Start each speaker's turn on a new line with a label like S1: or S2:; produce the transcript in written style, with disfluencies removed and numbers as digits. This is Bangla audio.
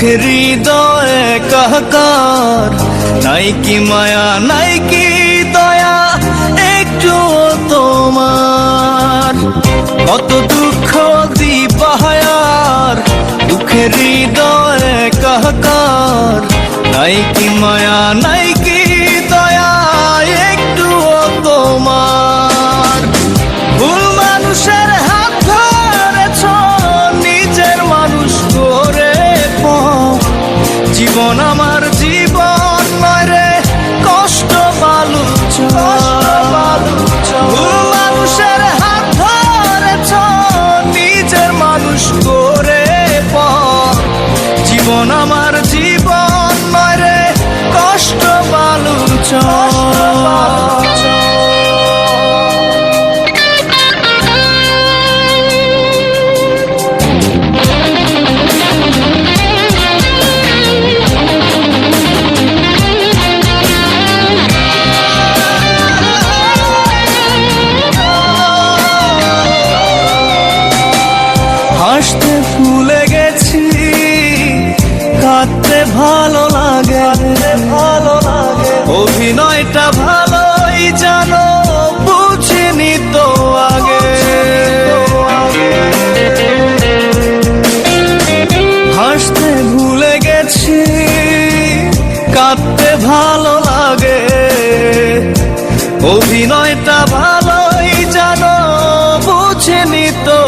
S1: দুঃখের হৃদয়ে কাহাকার, নাই কি মায়া নাই কি দয়া একটু তোমার। কত দুঃখ দিবাহার, দুঃখের হৃদয়ে কাহাকার, নাই কি মায়া নাই কি দয়া একটু তোমার। ভুল মানুষের হাত ধরেছ, নিজের মানুষ করে জীবন আমার জীবন নয় রে কষ্ট বালুচ। ভুল মানুষের হাত ধরেছ, নিজের মানুষ করে জীবন আমার জীবন নয় রে কষ্ট বালুচ। হাসতে ভুলে গেছি, কাঁদতে ভালো লাগে, অভিনয়টা ভালোই জানো বুঝিনি তো আগে। হাসতে ভুলে গেছি, কাঁদতে ভালো লাগে, অভিনয়টা ভালোই জানো বুঝিনি তো